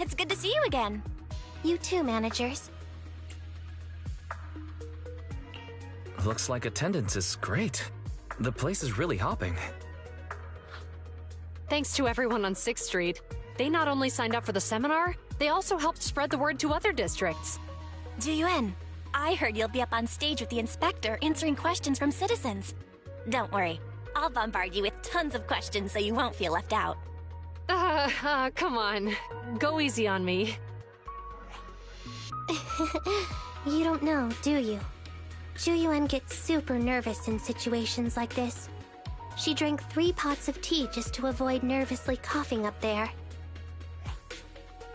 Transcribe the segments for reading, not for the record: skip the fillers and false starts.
It's good to see you again. You too, managers. Looks like attendance is great. The place is really hopping. Thanks to everyone on 6th Street. They not only signed up for the seminar, they also helped spread the word to other districts. Juyuan, I heard you'll be up on stage with the inspector answering questions from citizens. Don't worry, I'll bombard you with tons of questions so you won't feel left out. Come on. Go easy on me. You don't know, do you? Juyuan gets super nervous in situations like this. She drank 3 pots of tea just to avoid nervously coughing up there.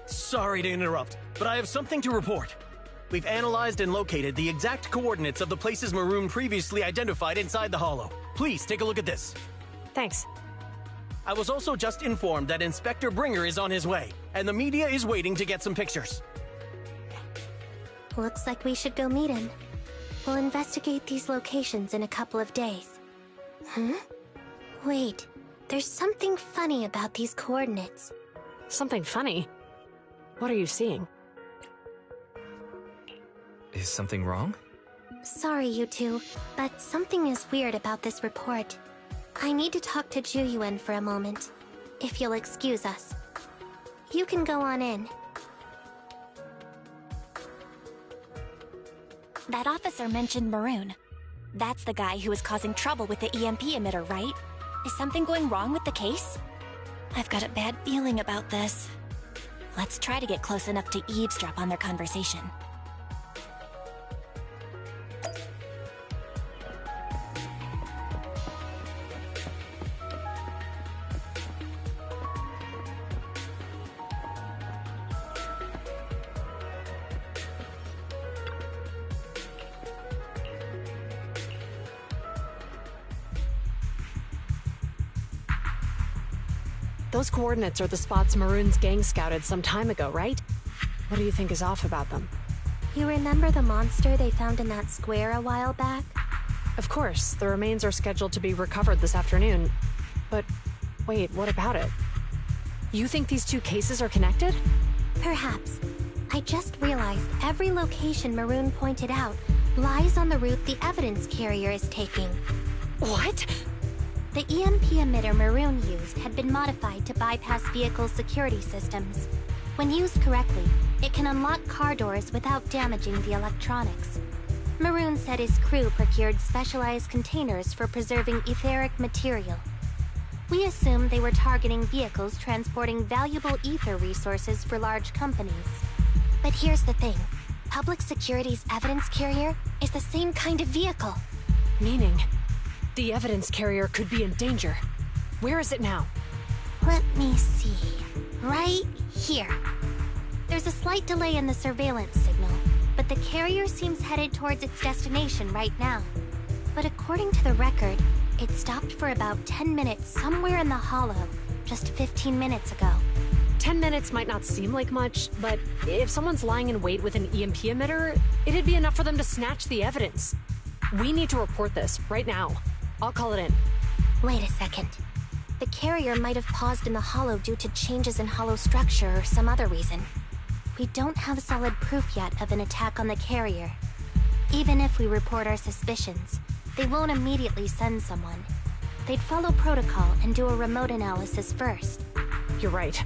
Sorry to interrupt, but I have something to report. We've analyzed and located the exact coordinates of the places Maroon previously identified inside the hollow. Please take a look at this. Thanks. I was also just informed that Inspector Bringer is on his way, and the media is waiting to get some pictures. Looks like we should go meet him. We'll investigate these locations in a couple of days. Wait, there's something funny about these coordinates. Something funny? What are you seeing? Is something wrong? Sorry, you two, but something is weird about this report. I need to talk to Juyuan for a moment, if you'll excuse us. You can go on in. That officer mentioned Maroon. That's the guy who was causing trouble with the EMP emitter, right? Is something going wrong with the case? I've got a bad feeling about this. Let's try to get close enough to eavesdrop on their conversation. Those coordinates are the spots Maroon's gang scouted some time ago, right? What do you think is off about them? You remember the monster they found in that square a while back? Of course, the remains are scheduled to be recovered this afternoon. But wait, what about it? You think these two cases are connected? Perhaps. I just realized every location Maroon pointed out lies on the route the evidence carrier is taking. What? The EMP emitter Maroon used had been modified to bypass vehicle security systems. When used correctly, it can unlock car doors without damaging the electronics. Maroon said his crew procured specialized containers for preserving etheric material. We assumed they were targeting vehicles transporting valuable ether resources for large companies. But here's the thing. Public Security's evidence carrier is the same kind of vehicle. Meaning, the evidence carrier could be in danger. Where is it now? Let me see. Right here. There's a slight delay in the surveillance signal, but the carrier seems headed towards its destination right now. But according to the record, it stopped for about 10 minutes somewhere in the hollow, just 15 minutes ago. 10 minutes might not seem like much, but if someone's lying in wait with an EMP emitter, it'd be enough for them to snatch the evidence. We need to report this right now. I'll call it in. Wait a second. The carrier might have paused in the hollow due to changes in hollow structure or some other reason. We don't have solid proof yet of an attack on the carrier. Even if we report our suspicions, they won't immediately send someone. They'd follow protocol and do a remote analysis first. You're right.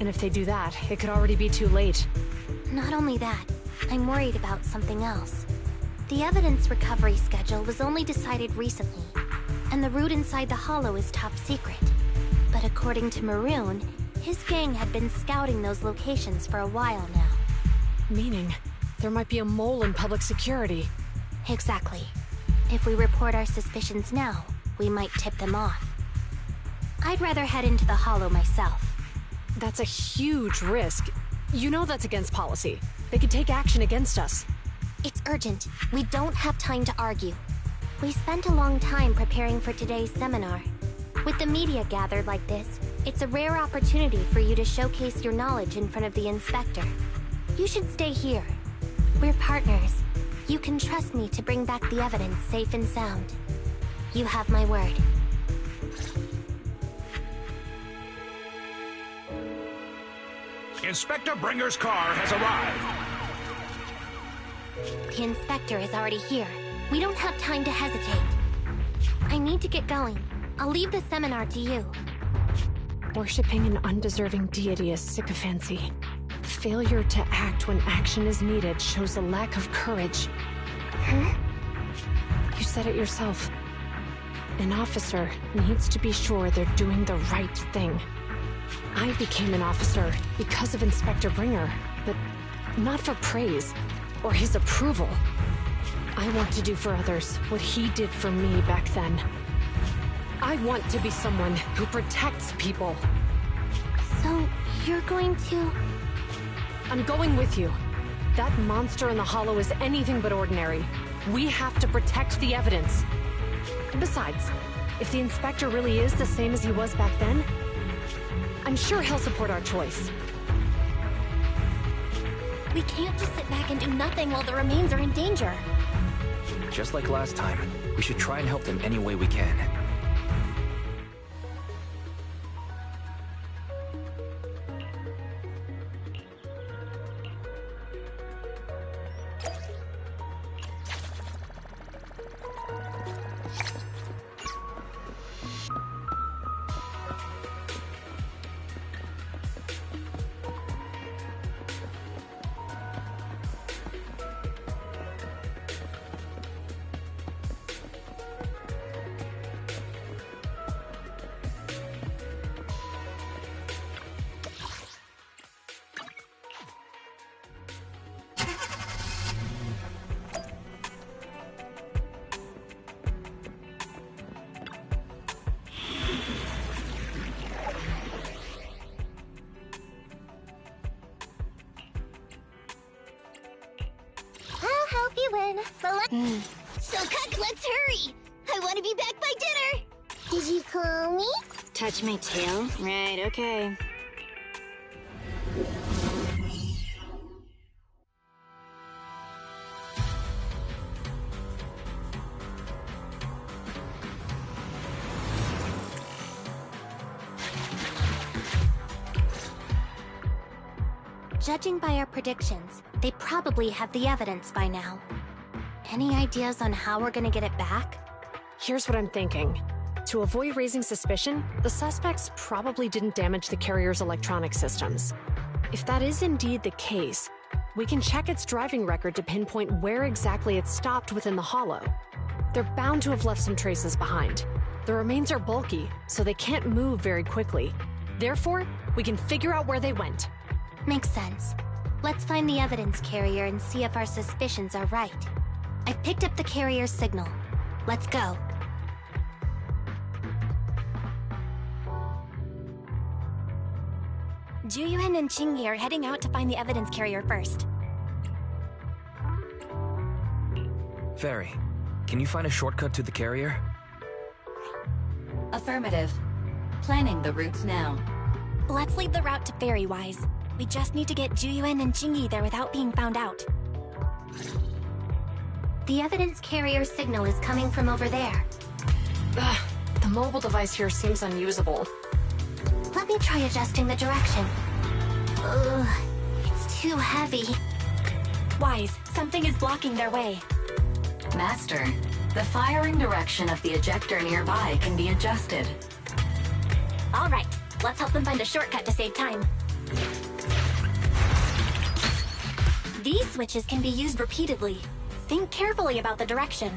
And if they do that, it could already be too late. Not only that, I'm worried about something else. The evidence recovery schedule was only decided recently, and the route inside the hollow is top secret. But according to Maroon, his gang had been scouting those locations for a while now. Meaning, there might be a mole in public security. Exactly. If we report our suspicions now, we might tip them off. I'd rather head into the hollow myself. That's a huge risk. You know that's against policy. They could take action against us. It's urgent. We don't have time to argue. We spent a long time preparing for today's seminar. With the media gathered like this, it's a rare opportunity for you to showcase your knowledge in front of the inspector. You should stay here. We're partners. You can trust me to bring back the evidence safe and sound. You have my word. Inspector Bringer's car has arrived. The inspector is already here. We don't have time to hesitate. I need to get going. I'll leave the seminar to you. Worshipping an undeserving deity is sycophancy. Failure to act when action is needed shows a lack of courage. Huh? You said it yourself. An officer needs to be sure they're doing the right thing. I became an officer because of Inspector Bringer, but not for praise or his approval. I want to do for others what he did for me back then. I want to be someone who protects people. So, you're going to... I'm going with you. That monster in the hollow is anything but ordinary. We have to protect the evidence. Besides, if the inspector really is the same as he was back then, I'm sure he'll support our choice. We can't just sit back and do nothing while the remains are in danger. Just like last time, we should try and help them any way we can. So, Cuck, let's hurry! I want to be back by dinner! Did you call me? Touch my tail? Right, okay. Judging by our predictions, they probably have the evidence by now. Any ideas on how we're gonna get it back? Here's what I'm thinking. To avoid raising suspicion, the suspects probably didn't damage the carrier's electronic systems. If that is indeed the case, we can check its driving record to pinpoint where exactly it stopped within the hollow. They're bound to have left some traces behind. The remains are bulky, so they can't move very quickly. Therefore, we can figure out where they went. Makes sense. Let's find the evidence carrier and see if our suspicions are right. I've picked up the carrier's signal. Let's go. Juyuan and Qingyi are heading out to find the evidence carrier first. Fairy, can you find a shortcut to the carrier? Affirmative. Planning the route now. Let's leave the route to Fairy-wise. We just need to get Juyuan and Qingyi there without being found out. The evidence carrier signal is coming from over there. Ugh, the mobile device here seems unusable. Let me try adjusting the direction. Ugh, it's too heavy. Wise, something is blocking their way. Master, the firing direction of the ejector nearby can be adjusted. All right, let's help them find a shortcut to save time. These switches can be used repeatedly. Think carefully about the direction.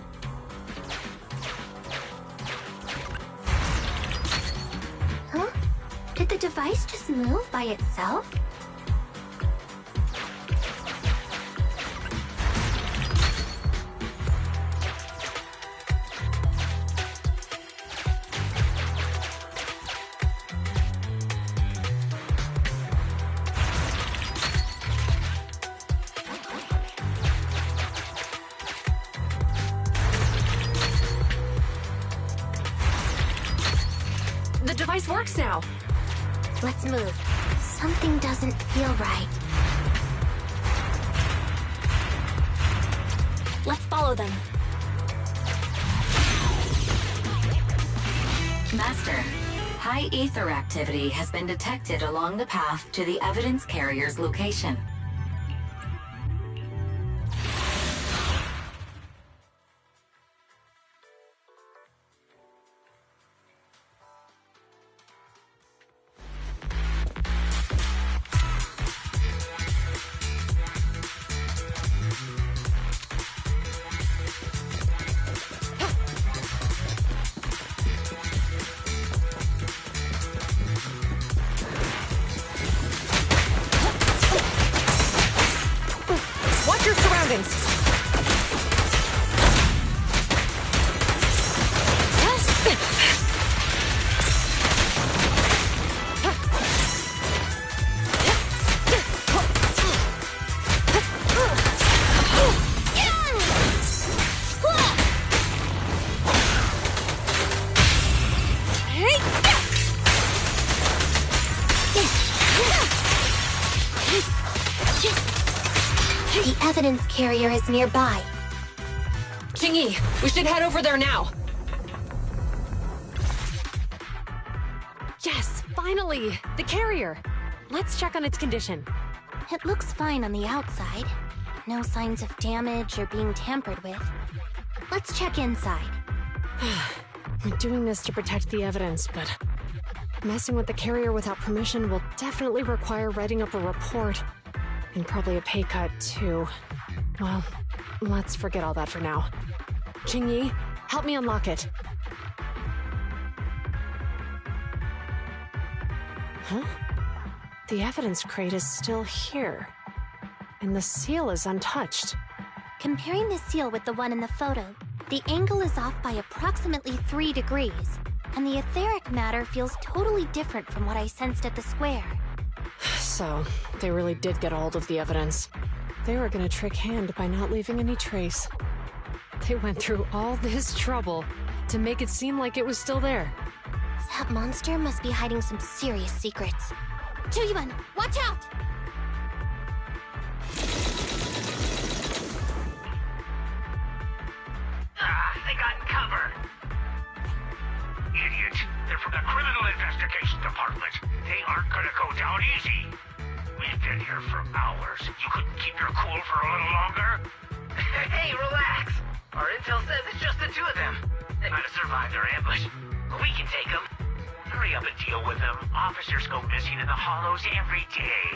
Huh? Did the device just move by itself? The device works now! Let's move. Something doesn't feel right. Let's follow them. Master, High ether activity has been detected along the path to the evidence carrier's location. Watch your surroundings! The evidence carrier is nearby. Jingyi, we should head over there now. Yes, finally! The carrier! Let's check on its condition. It looks fine on the outside. No signs of damage or being tampered with. Let's check inside. We're doing this to protect the evidence, but messing with the carrier without permission will definitely require writing up a report. And probably a pay cut, too. Well, let's forget all that for now. Jingyi, help me unlock it. Huh? The evidence crate is still here. And the seal is untouched. Comparing the seal with the one in the photo, the angle is off by approximately 3 degrees, and the etheric matter feels totally different from what I sensed at the square. So, they really did get a hold of the evidence. They were gonna trick Hand by not leaving any trace. They went through all this trouble to make it seem like it was still there. That monster must be hiding some serious secrets. Chuyuan, watch out! They got cover. Idiots. They're from the Criminal Investigation Department. They aren't gonna go down easy. We've been here for hours. You couldn't keep your cool for a little longer? Hey, relax. Our intel says it's just the two of them. They might have survived their ambush. We can take them. Hurry up and deal with them. Officers go missing in the hollows every day.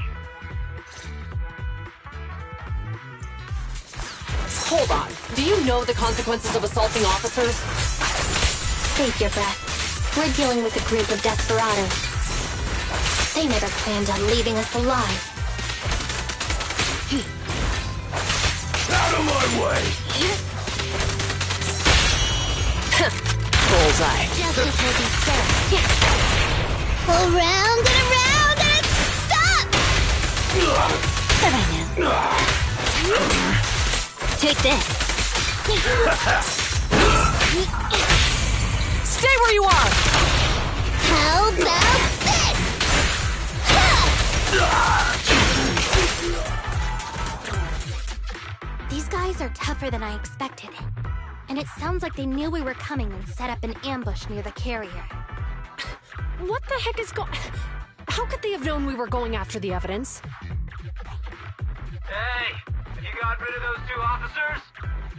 Hold on. Do you know the consequences of assaulting officers? Save your breath. We're dealing with a group of desperados. They never planned on leaving us alive. Out of my way! Bullseye. Justice will be served. Around and around and stop! But I know. Take this. Stay where you are! How about this? These guys are tougher than I expected. And it sounds like they knew we were coming and set up an ambush near the carrier. What the heck is going... How could they have known we were going after the evidence? Hey, have you got rid of those 2 officers?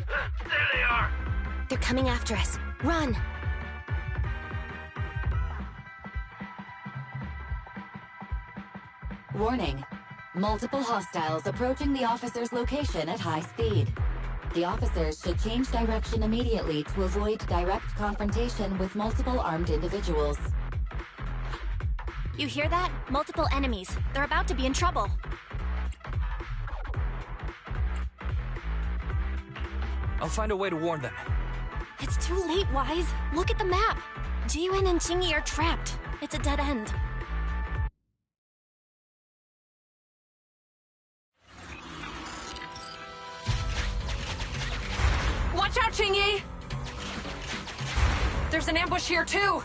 There they are! They're coming after us. Run! Warning. Multiple hostiles approaching the officer's location at high speed. The officers should change direction immediately to avoid direct confrontation with multiple armed individuals. You hear that? Multiple enemies. They're about to be in trouble. I'll find a way to warn them. It's too late, Wise. Look at the map. Ji-Yun and Jingyi are trapped. It's a dead end. Watch out, Jingyi! There's an ambush here, too!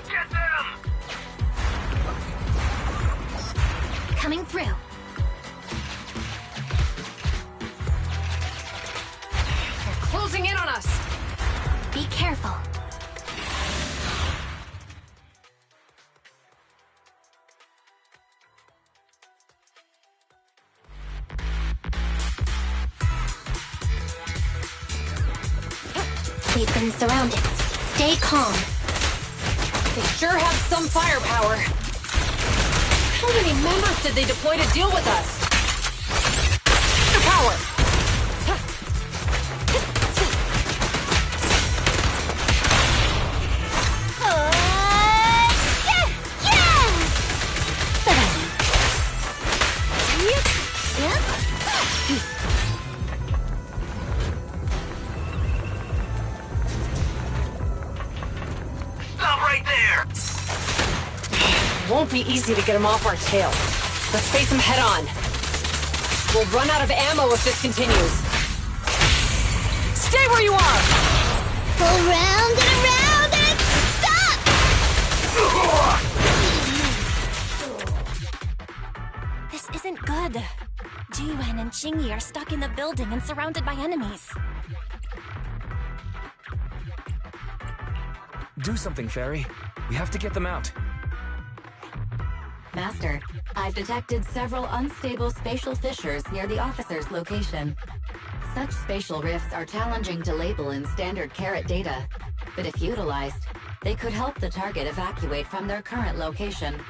Get them! Coming through. They're closing in on us! Be careful. We've been surrounded. Stay calm. They sure have some firepower. How many members did they deploy to deal with us? Their power! Won't be easy to get him off our tail. Let's face him head on. We'll run out of ammo if this continues. Stay where you are! Go round and around and stop! This isn't good. Jiyuan and Qingyi are stuck in the building and surrounded by enemies. Do something, Fairy. We have to get them out. Master, I've detected several unstable spatial fissures near the officer's location. Such spatial rifts are challenging to label in standard carrot data, but if utilized, they could help the target evacuate from their current location.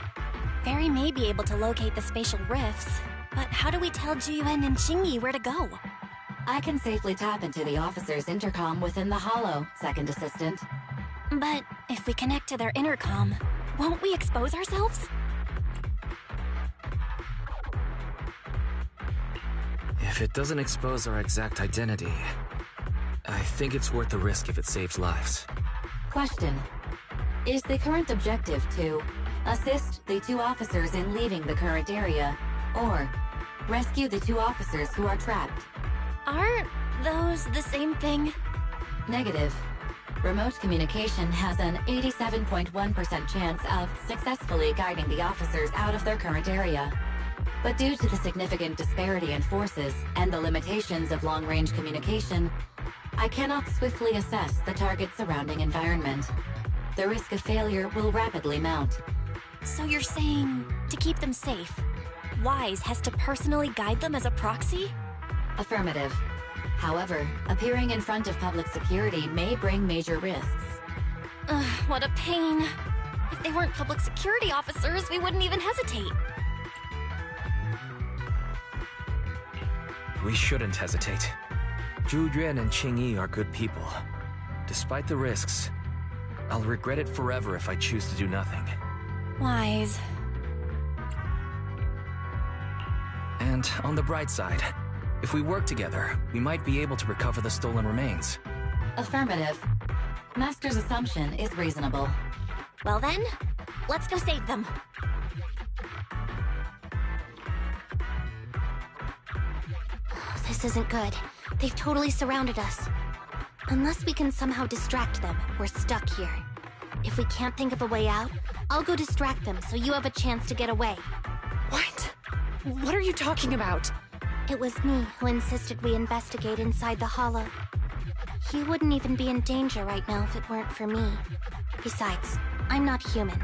Fairy may be able to locate the spatial rifts, but how do we tell Jiyuan and Qingyi where to go? I can safely tap into the officer's intercom within the hollow, Second Assistant. But if we connect to their intercom, won't we expose ourselves? If it doesn't expose our exact identity, I think it's worth the risk if it saves lives. Question. Is the current objective to assist the two officers in leaving the current area, or rescue the two officers who are trapped? Aren't those the same thing? Negative. Remote communication has an 87.1% chance of successfully guiding the officers out of their current area. But due to the significant disparity in forces and the limitations of long-range communication, I cannot swiftly assess the target's surrounding environment. The risk of failure will rapidly mount. So you're saying, to keep them safe, Wise has to personally guide them as a proxy? Affirmative. However, appearing in front of public security may bring major risks. Ugh, what a pain. If they weren't public security officers, we wouldn't even hesitate. We shouldn't hesitate. Zhu Yuan and Qingyi are good people. Despite the risks, I'll regret it forever if I choose to do nothing. Wise. And on the bright side, if we work together, we might be able to recover the stolen remains. Affirmative. Master's assumption is reasonable. Well then, let's go save them. This isn't good. They've totally surrounded us. Unless we can somehow distract them, we're stuck here. If we can't think of a way out, I'll go distract them so you have a chance to get away. What? What are you talking about? It was me who insisted we investigate inside the hollow. He wouldn't even be in danger right now if it weren't for me. Besides, I'm not human.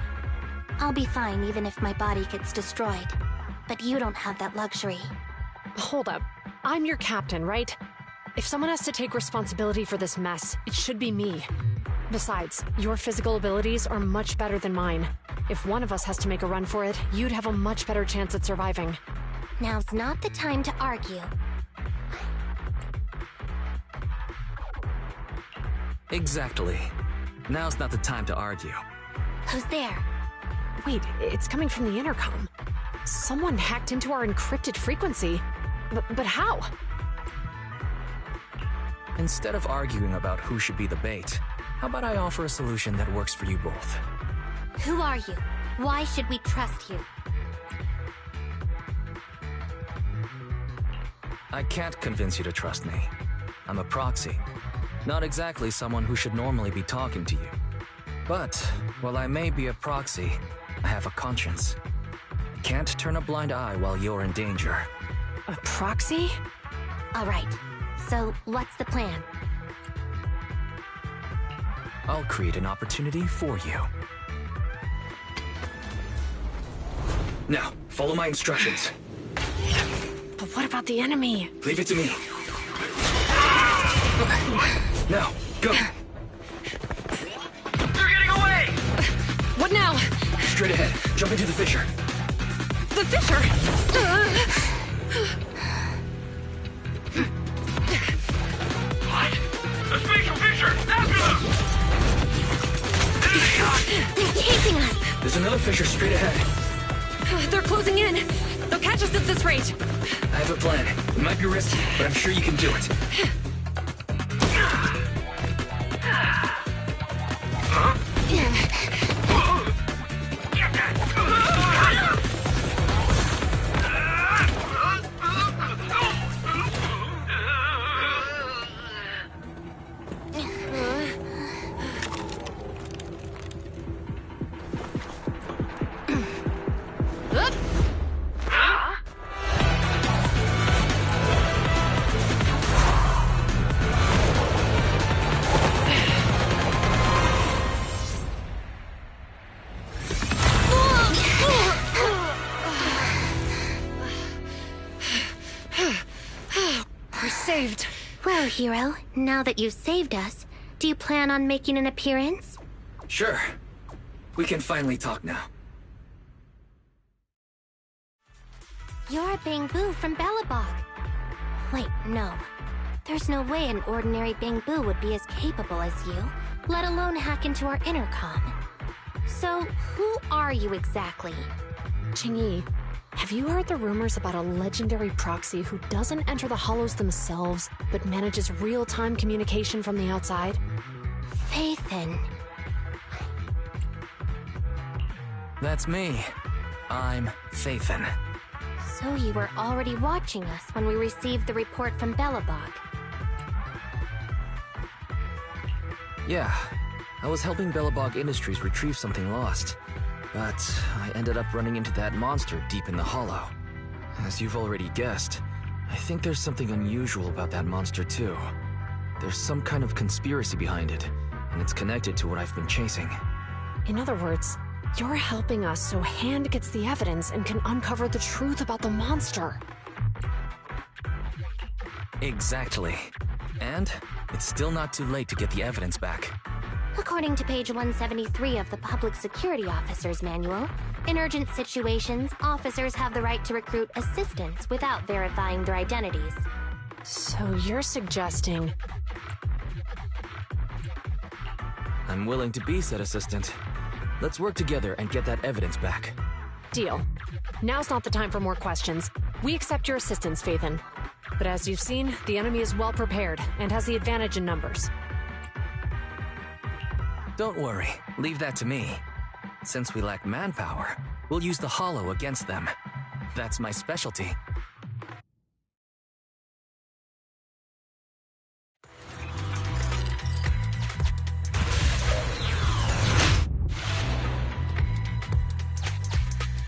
I'll be fine even if my body gets destroyed. But you don't have that luxury. Hold up. I'm your captain, right? If someone has to take responsibility for this mess, it should be me. Besides, your physical abilities are much better than mine. If one of us has to make a run for it, you'd have a much better chance at surviving. Now's not the time to argue. Exactly. Now's not the time to argue. Who's there? Wait, it's coming from the intercom. Someone hacked into our encrypted frequency. But how? Instead of arguing about who should be the bait, how about I offer a solution that works for you both? Who are you? Why should we trust you? I can't convince you to trust me. I'm a proxy. Not exactly someone who should normally be talking to you. But, while I may be a proxy, I have a conscience. I can't turn a blind eye while you're in danger. A proxy? All right. So, what's the plan? I'll create an opportunity for you. Now, follow my instructions. But what about the enemy? Leave it to me. Now, go! Straight ahead. Jump into the fissure. The fissure! What? A spatial fissure! After them! They're chasing us! There's another fissure straight ahead. They're closing in. They'll catch us at this rate. I have a plan. It might be risky, but I'm sure you can do it. Saved. Well, hero, now that you've saved us, do you plan on making an appearance? Sure. We can finally talk now. You're Bangbu from Belobog. Wait, no. There's no way an ordinary Bangbu would be as capable as you, let alone hack into our intercom. So, who are you exactly? Qingyi, have you heard the rumors about a legendary proxy who doesn't enter the hollows themselves, but manages real-time communication from the outside? Phaethon. That's me. I'm Phaethon. So you were already watching us when we received the report from Belobog. Yeah. I was helping Belobog Industries retrieve something lost. But I ended up running into that monster deep in the hollow. As you've already guessed, I think there's something unusual about that monster too. There's some kind of conspiracy behind it, and it's connected to what I've been chasing. In other words, you're helping us so Hand gets the evidence and can uncover the truth about the monster. Exactly. And it's still not too late to get the evidence back. According to page 173 of the Public Security Officer's Manual, in urgent situations, officers have the right to recruit assistants without verifying their identities. So you're suggesting... I'm willing to be said assistant. Let's work together and get that evidence back. Deal. Now's not the time for more questions. We accept your assistance, Phaethon. But as you've seen, the enemy is well prepared and has the advantage in numbers. Don't worry, leave that to me. Since we lack manpower, we'll use the hollow against them. That's my specialty.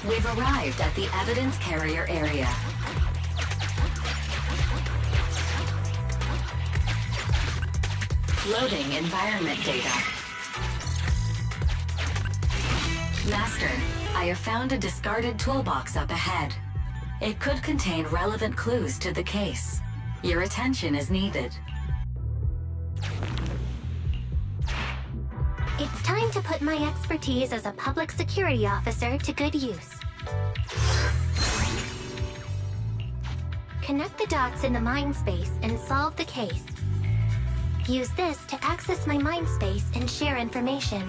We've arrived at the evidence carrier area. Loading environment data. Master, I have found a discarded toolbox up ahead. It could contain relevant clues to the case. Your attention is needed. It's time to put my expertise as a public security officer to good use. Connect the dots in the mind space and solve the case. Use this to access my mind space and share information.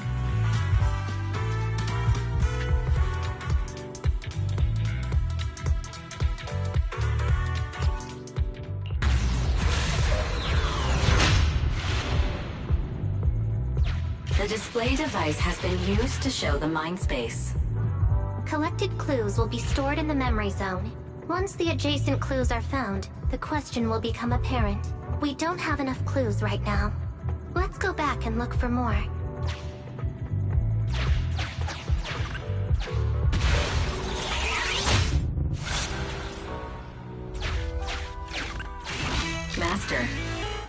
The display device has been used to show the mind space. Collected clues will be stored in the memory zone. Once the adjacent clues are found, the question will become apparent. We don't have enough clues right now. Let's go back and look for more. Master,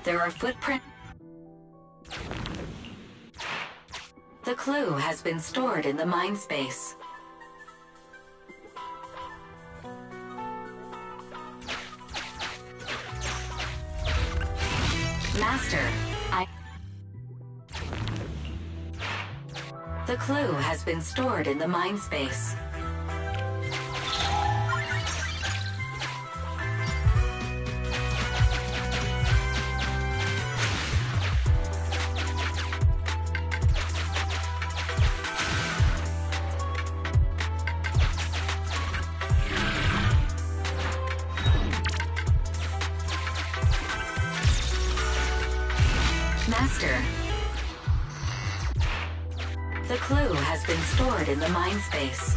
there are footprints. The clue has been stored in the mind space. Master, The clue has been stored in the mind space. Master. The clue has been stored in the mind space.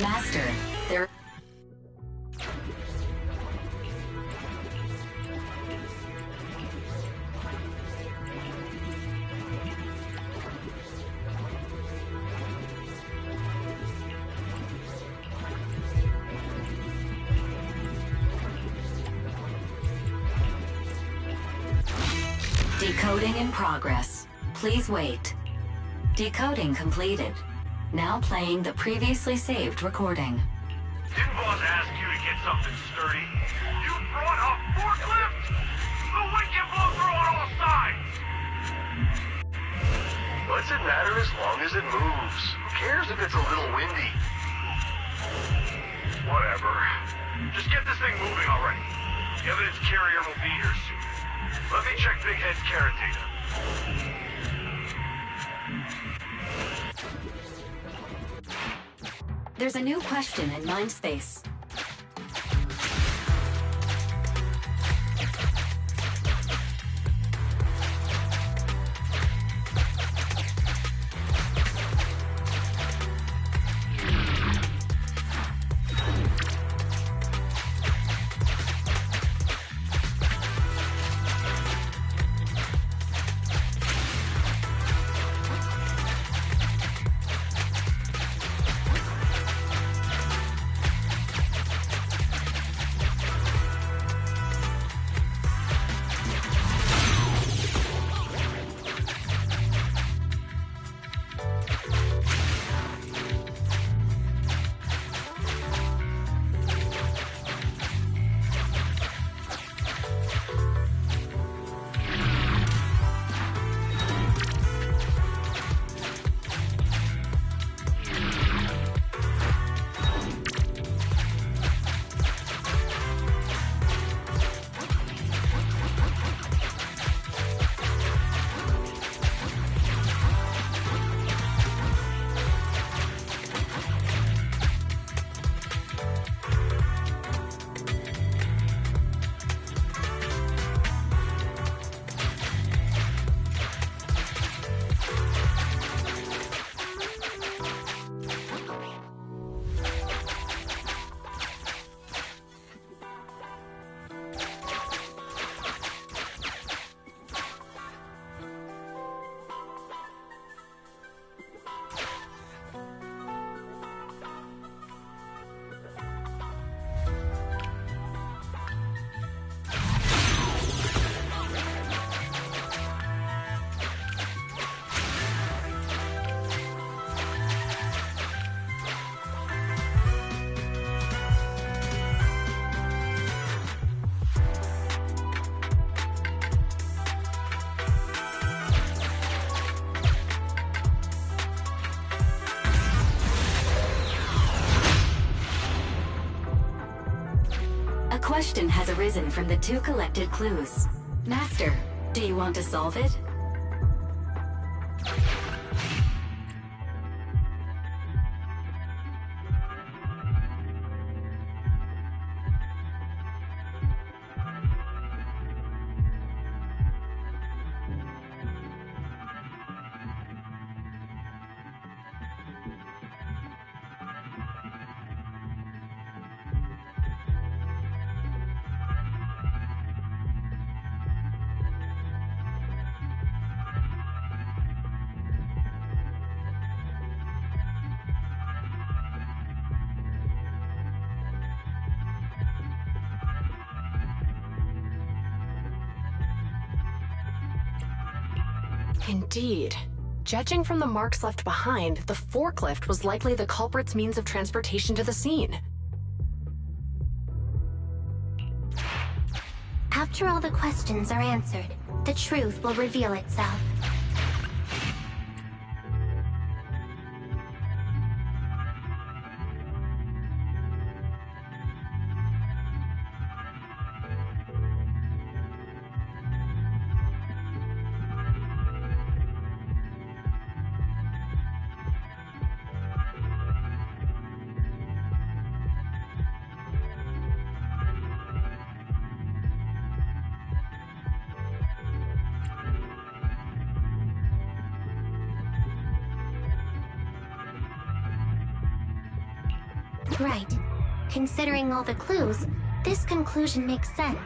Master, there... Decoding in progress. Please wait. Decoding completed. Now playing the previously saved recording. Didn't boss ask you to get something sturdy? You brought a forklift? The wind can blow through on all sides! What's it matter as long as it moves? Who cares if it's a little windy? Whatever. Just get this thing moving already. The evidence carrier will be here soon. Let me check Big Head's carrot data. There's a new question in mind space. question has arisen from the two collected clues. Master, do you want to solve it? Indeed. Judging from the marks left behind, the forklift was likely the culprit's means of transportation to the scene. After all the questions are answered, the truth will reveal itself. Right. Considering all the clues, this conclusion makes sense.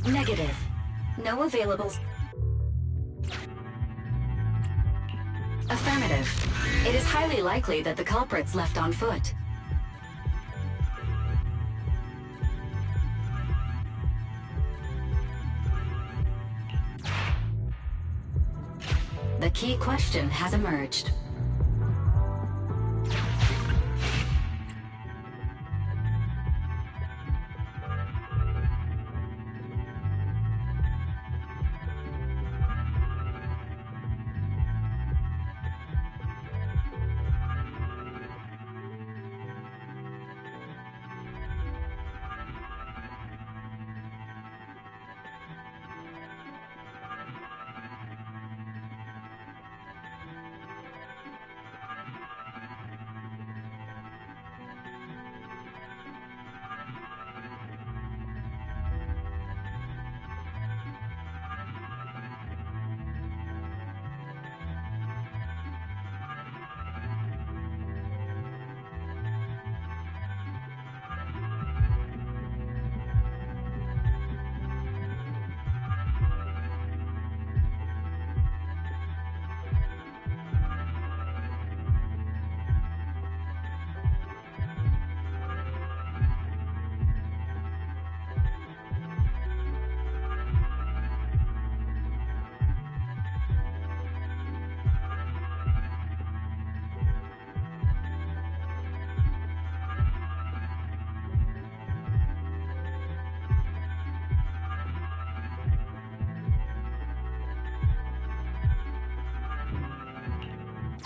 Negative. No availables. Affirmative. It is highly likely that the culprit's left on foot. The key question has emerged.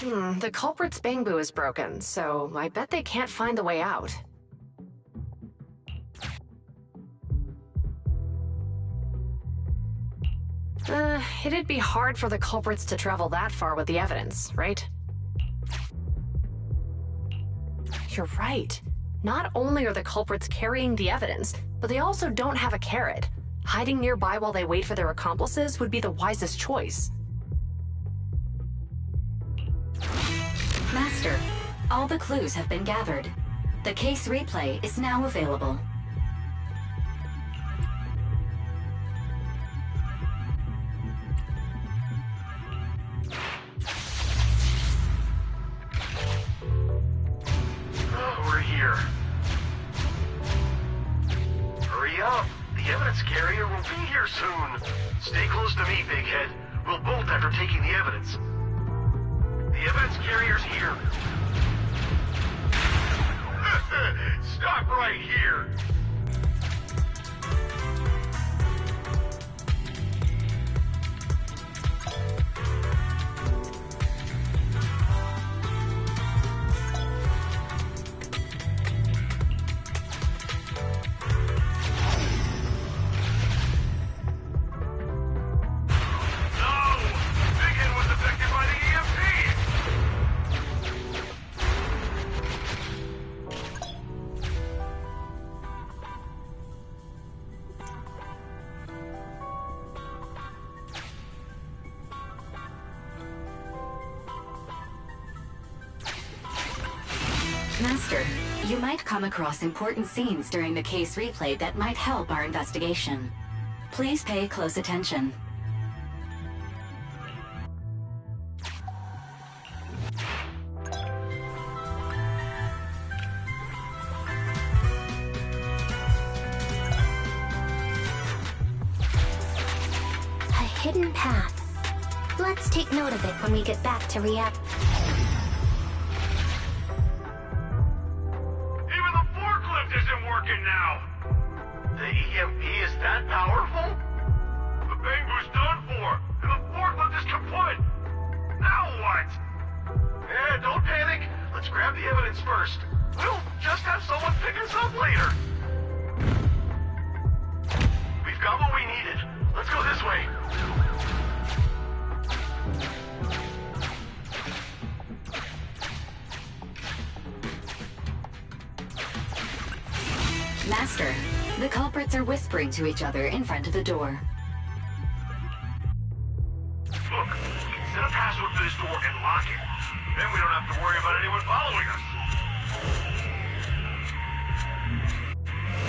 The culprit's bamboo is broken, so I bet they can't find the way out. It'd be hard for the culprits to travel that far with the evidence, right? You're right. Not only are the culprits carrying the evidence, but they also don't have a carrot. Hiding nearby while they wait for their accomplices would be the wisest choice. Master, all the clues have been gathered. The case replay is now available. We're here. Hurry up! The evidence carrier will be here soon. Stay close to me, Big Head. We'll bolt after taking the evidence. The evidence carrier's here. Stop right here! Master, you might come across important scenes during the case replay that might help our investigation. Please pay close attention. A hidden path. Let's take note of it when we get back to react. Now. The EMP is that powerful? The bamboo's done for, and the forklift is kaput. Now what? Don't panic. Let's grab the evidence first. We'll just have someone pick us up later. We've got what we needed. Let's go this way. Master, the culprits are whispering to each other in front of the door. Look, set a password for this door and lock it. Then we don't have to worry about anyone following us.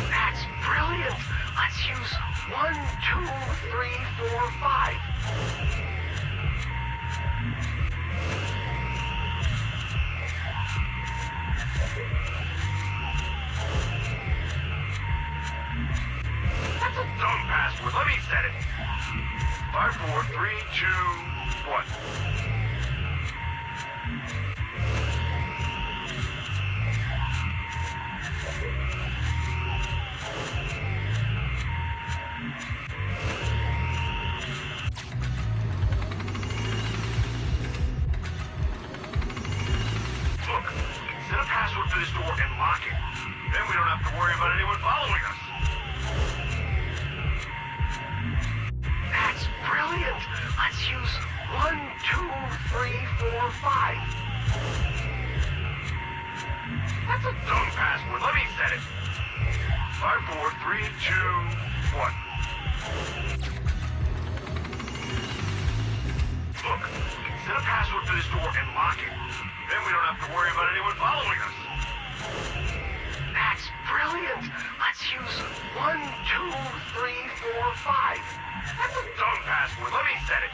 That's brilliant. Let's use 1, 2, 3, 4, 5. That's a dumb password. Let me set it. 5, 4, 3, 2, 1. Look, set a password for this door and lock it. Then we don't have to worry about anyone following us. That's brilliant. Let's use 1, 2, 3, 4, 5. That's a dumb password. Let me set it. 5, 4, 3, 2, 1. Look, set a password for this door and lock it. Then we don't have to worry about anyone following us. That's brilliant. Let's use 1, 2, 3, 4, 5. That's a dumb password. Let me set it.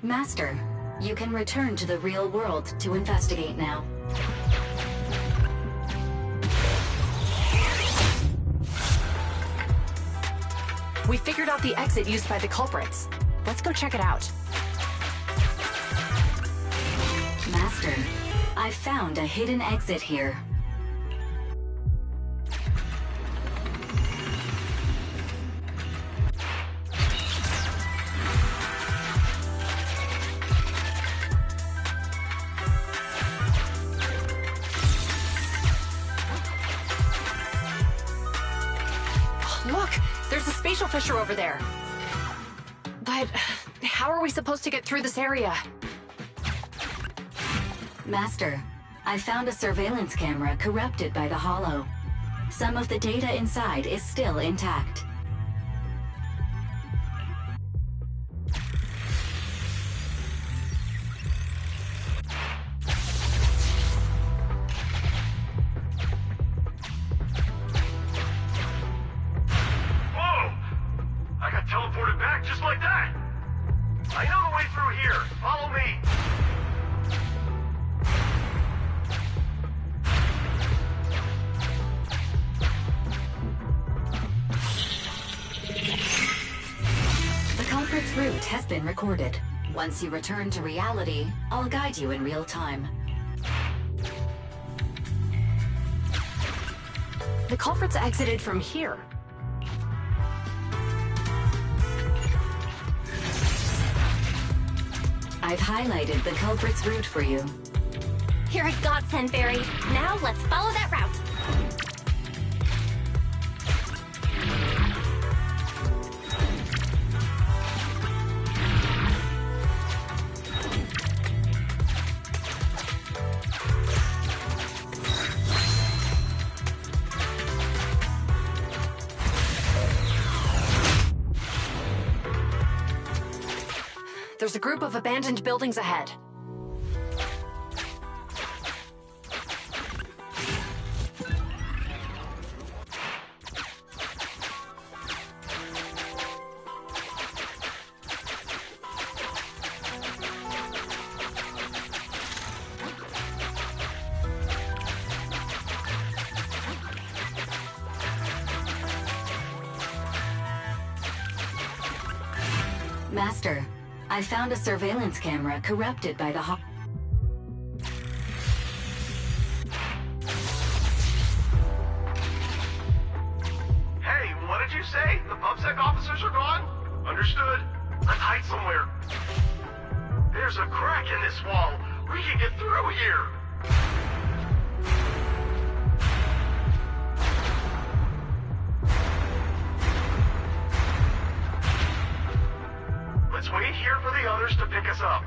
Master, you can return to the real world to investigate now. We figured out the exit used by the culprits. Let's go check it out. Master, I found a hidden exit here. Look, there's a spatial fissure over there. But how are we supposed to get through this area? Master, I found a surveillance camera corrupted by the Hollow. Some of the data inside is still intact. Whoa! I got teleported back just like that! I know the way through here. Follow me. The culprit's route has been recorded. Once you return to reality, I'll guide you in real time. The culprit's exited from here. I've highlighted the culprit's route for you. You're a godsend, Barry. Now let's follow that route. There's a group of abandoned buildings ahead. Master, I found a surveillance camera corrupted by the Hey, what did you say? The PubSec officers are gone? Understood. Let's hide somewhere. There's a crack in this wall. We can get through here. Let's wait here for the others to pick us up.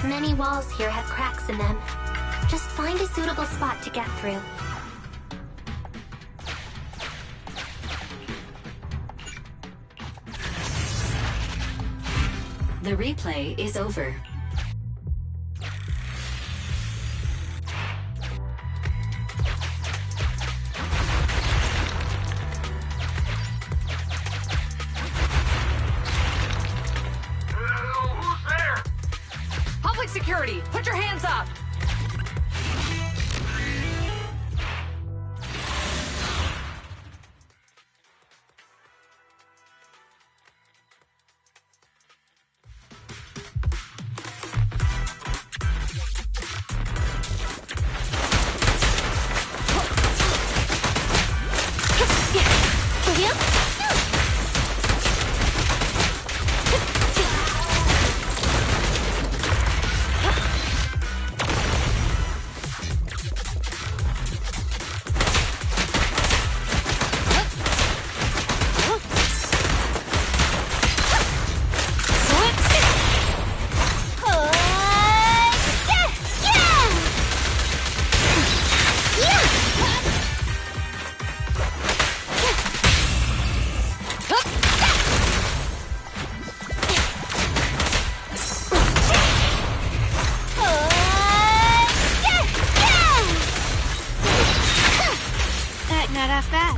Many walls here have cracks in them. Just find a suitable spot to get through. The replay is over. Who's there? Public security, put your hands up! Not half bad.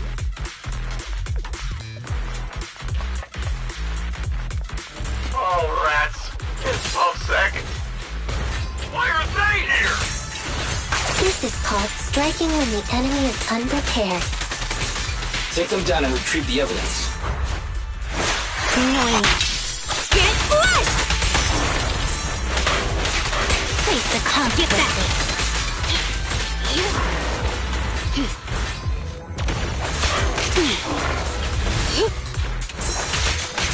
Oh, rats. It's PubSec. Why are they here? This is called striking when the enemy is unprepared. Take them down and retrieve the evidence. Annoying. Get flushed! Face the consequences.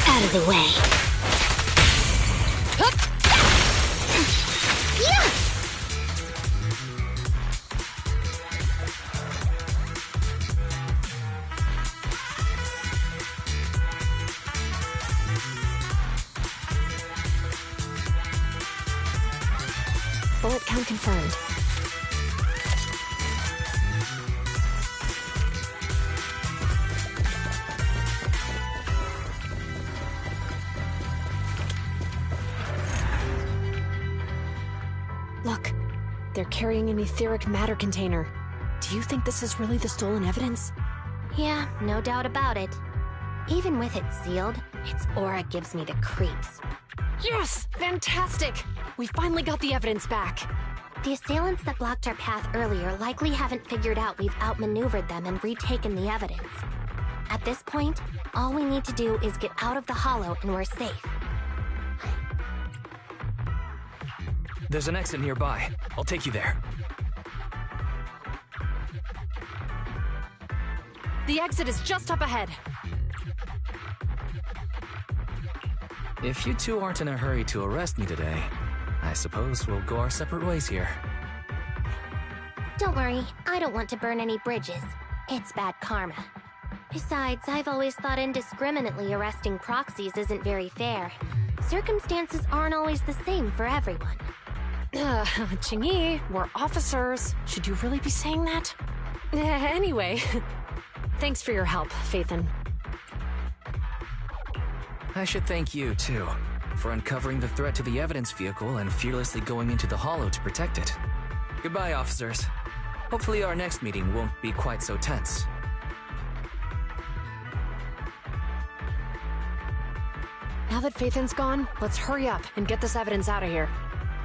Out of the way. Yeah! Bullet count confirmed. Look, they're carrying an etheric matter container. Do you think this is really the stolen evidence? Yeah, no doubt about it. Even with it sealed, its aura gives me the creeps. Yes! Fantastic! We finally got the evidence back. The assailants that blocked our path earlier likely haven't figured out we've outmaneuvered them and retaken the evidence. At this point, all we need to do is get out of the hollow and we're safe. There's an exit nearby. I'll take you there. The exit is just up ahead. If you two aren't in a hurry to arrest me today, I suppose we'll go our separate ways here. Don't worry, I don't want to burn any bridges. It's bad karma. Besides, I've always thought indiscriminately arresting proxies isn't very fair. Circumstances aren't always the same for everyone. Qingyi, we're officers. Should you really be saying that? Anyway, thanks for your help, Phaethon. I should thank you, too, for uncovering the threat to the evidence vehicle and fearlessly going into the hollow to protect it. Goodbye, officers. Hopefully our next meeting won't be quite so tense. Now that Phaethon's gone, let's hurry up and get this evidence out of here.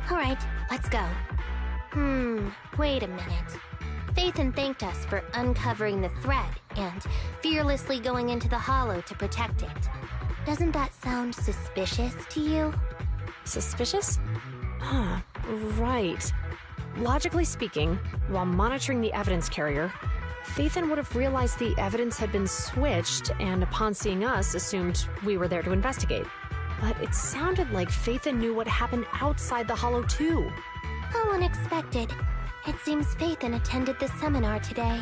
All right, let's go. Wait a minute. Phaethon thanked us for uncovering the thread and fearlessly going into the hollow to protect it. Doesn't that sound suspicious to you? Suspicious? Huh, right. Logically speaking, while monitoring the evidence carrier, Phaethon would have realized the evidence had been switched and upon seeing us assumed we were there to investigate. But it sounded like Phaethon knew what happened outside the hollow too. How unexpected. It seems Phaethon attended the seminar today.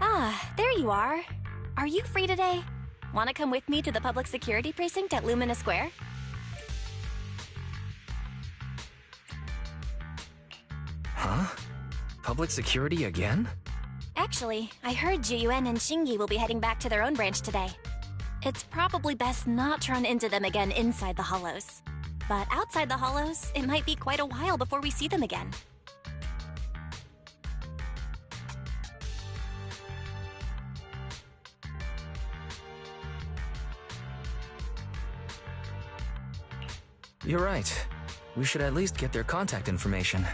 Ah, there you are. Are you free today? Want to come with me to the public security precinct at Lumina Square? Huh? Public security again? Actually, I heard Juyuan and Xingyi will be heading back to their own branch today. It's probably best not to run into them again inside the hollows. But outside the hollows, it might be quite a while before we see them again. You're right. We should at least get their contact information.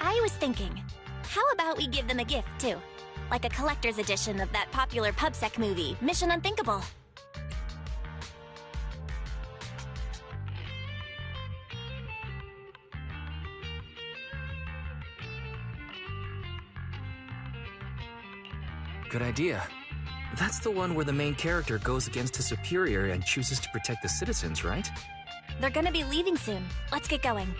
I was thinking, how about we give them a gift, too? Like a collector's edition of that popular PubSec movie, Mission Unthinkable. Good idea. That's the one where the main character goes against his superior and chooses to protect the citizens, right? They're gonna be leaving soon. Let's get going.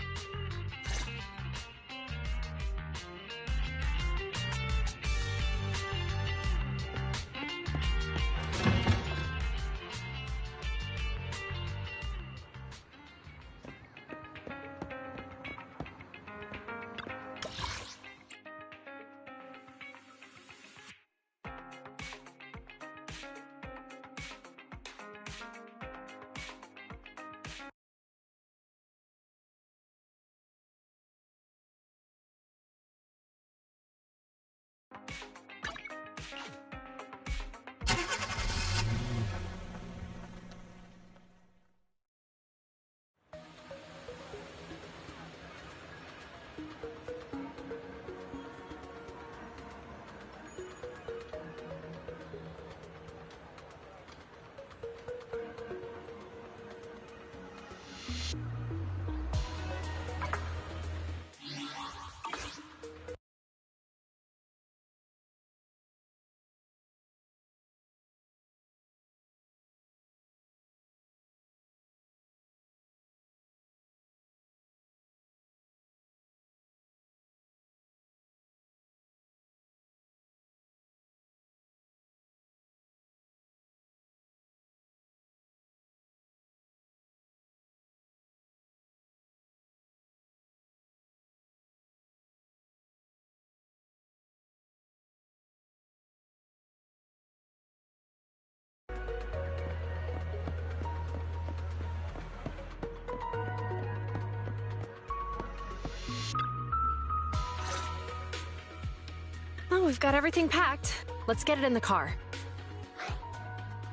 we've got everything packed. Let's get it in the car.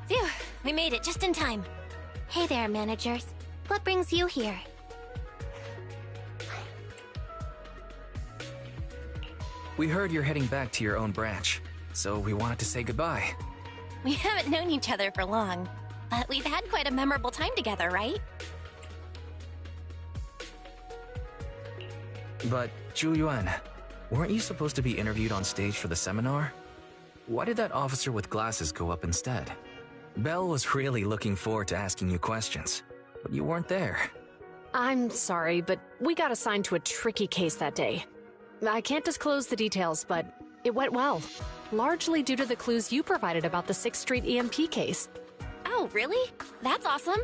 Phew, we made it just in time. Hey there, managers. What brings you here? We heard you're heading back to your own branch, so we wanted to say goodbye. We haven't known each other for long, but we've had quite a memorable time together, right? But, Zhu Yuan, weren't you supposed to be interviewed on stage for the seminar? Why did that officer with glasses go up instead? Belle was really looking forward to asking you questions, but you weren't there. I'm sorry, but we got assigned to a tricky case that day. I can't disclose the details, but it went well. Largely due to the clues you provided about the 6th Street EMP case. Oh, really? That's awesome.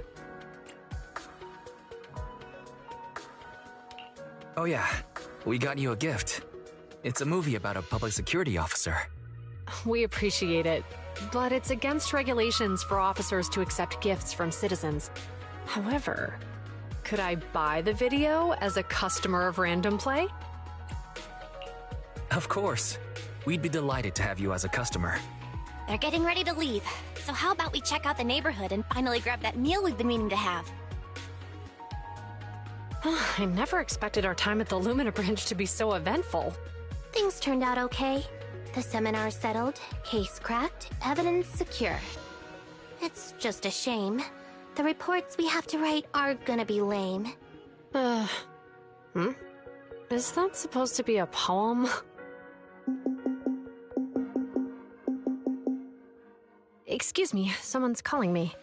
Oh yeah, we got you a gift. It's a movie about a public security officer. We appreciate it, but it's against regulations for officers to accept gifts from citizens. However, could I buy the video as a customer of Random Play? Of course. We'd be delighted to have you as a customer. They're getting ready to leave, so how about we check out the neighborhood and finally grab that meal we've been meaning to have? I never expected our time at the Lumina branch to be so eventful. Things turned out okay. The seminar settled, case cracked, evidence secure. It's just a shame. The reports we have to write are gonna be lame. Is that supposed to be a poem? Excuse me, someone's calling me.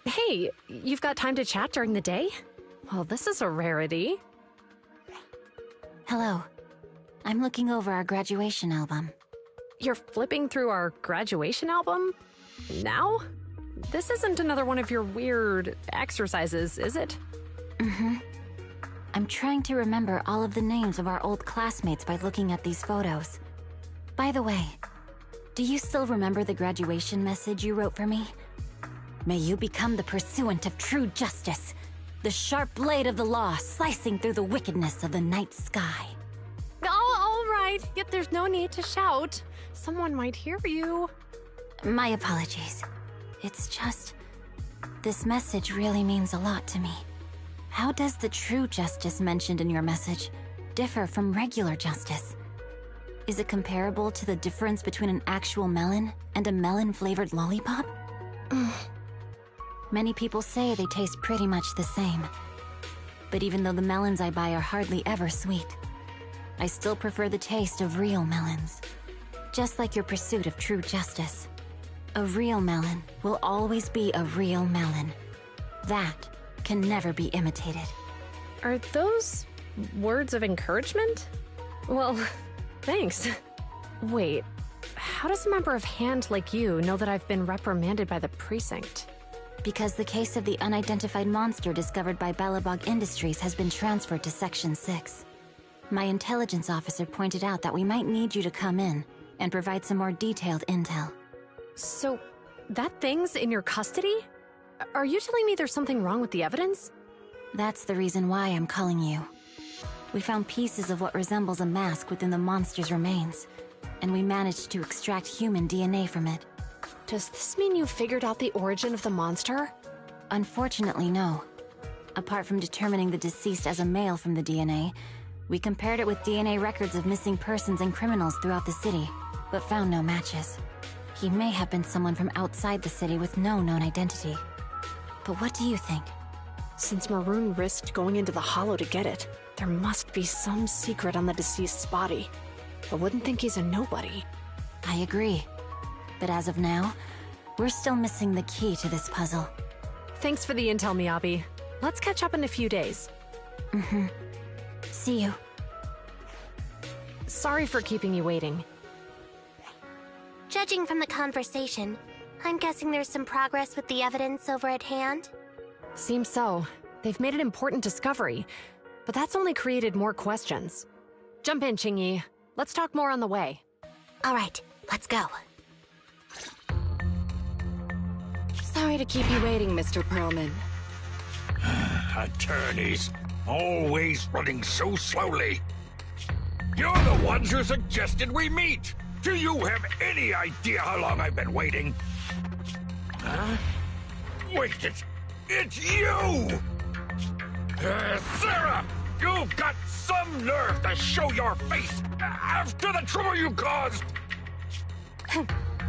Hey, you've got time to chat during the day? Well, this is a rarity. Hello. I'm looking over our graduation album. You're flipping through our graduation album? Now? This isn't another one of your weird exercises, is it? Mm-hmm. I'm trying to remember all of the names of our old classmates by looking at these photos. By the way, do you still remember the graduation message you wrote for me? May you become the pursuant of true justice, the sharp blade of the law slicing through the wickedness of the night sky. Oh, all right, yet there's no need to shout. Someone might hear you. My apologies. It's just, this message really means a lot to me. How does the true justice mentioned in your message differ from regular justice? Is it comparable to the difference between an actual melon and a melon-flavored lollipop? Many people say they taste pretty much the same. But even though the melons I buy are hardly ever sweet, I still prefer the taste of real melons. Just like your pursuit of true justice. A real melon will always be a real melon. That can never be imitated. Are those words of encouragement? Well, thanks. Wait, how does a member of HAND like you know that I've been reprimanded by the precinct? Because the case of the unidentified monster discovered by Balabog Industries has been transferred to Section 6. My intelligence officer pointed out that we might need you to come in and provide some more detailed intel. So, that thing's in your custody? Are you telling me there's something wrong with the evidence? That's the reason why I'm calling you. We found pieces of what resembles a mask within the monster's remains, and we managed to extract human DNA from it. Does this mean you figured out the origin of the monster? Unfortunately, no. Apart from determining the deceased as a male from the DNA, we compared it with DNA records of missing persons and criminals throughout the city, but found no matches. He may have been someone from outside the city with no known identity. But what do you think? Since Maroon risked going into the Hollow to get it, there must be some secret on the deceased's body. I wouldn't think he's a nobody. I agree. But as of now, we're still missing the key to this puzzle. Thanks for the intel, Miyabi. Let's catch up in a few days. Mm-hmm. See you. Sorry for keeping you waiting. Judging from the conversation, I'm guessing there's some progress with the evidence over at HAND? Seems so. They've made an important discovery, but that's only created more questions. Jump in, Qingyi. Let's talk more on the way. All right, let's go. Sorry to keep you waiting, Mr. Perlman. Attorneys, always running so slowly. You're the ones who suggested we meet! Do you have any idea how long I've been waiting? Huh? Wait, it's you! Sarah! You've got some nerve to show your face after the trouble you caused!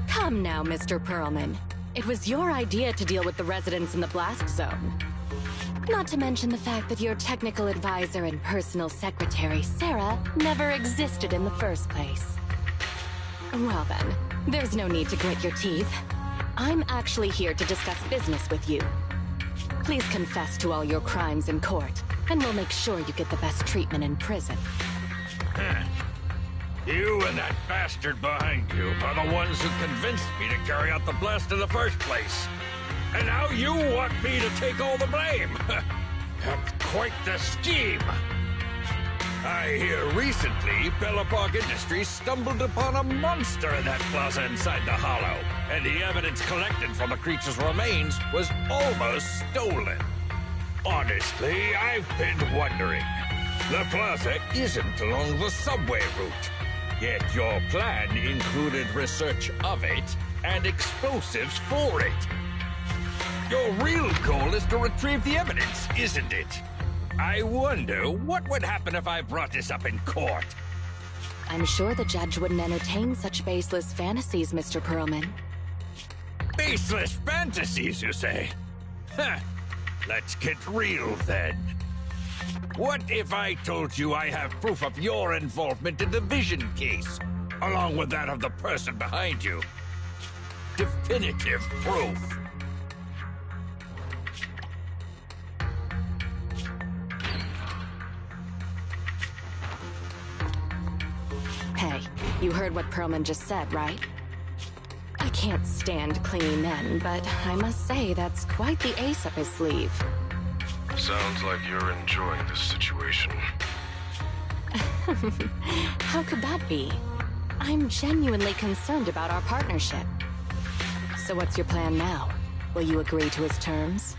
Come now, Mr. Perlman. It was your idea to deal with the residents in the blast zone. Not to mention the fact that your technical advisor and personal secretary, Sarah, never existed in the first place. Well then, there's no need to grit your teeth. I'm actually here to discuss business with you. Please confess to all your crimes in court, and we'll make sure you get the best treatment in prison. You and that bastard behind you are the ones who convinced me to carry out the blast in the first place. And now you want me to take all the blame. That's quite the scheme. I hear recently Bella Park Industries stumbled upon a monster in that plaza inside the Hollow, and the evidence collected from the creature's remains was almost stolen. Honestly, I've been wondering. The plaza isn't along the subway route, yet your plan included research of it and explosives for it. Your real goal is to retrieve the evidence, isn't it? I wonder what would happen if I brought this up in court. I'm sure the judge wouldn't entertain such baseless fantasies, Mr. Perlman. Baseless fantasies, you say? Huh. Let's get real, then. What if I told you I have proof of your involvement in the Vision case, along with that of the person behind you? Definitive proof. Hey, you heard what Perlman just said, right? I can't stand clingy men, but I must say that's quite the ace up his sleeve. Sounds like you're enjoying this situation. How could that be? I'm genuinely concerned about our partnership. So what's your plan now? Will you agree to his terms?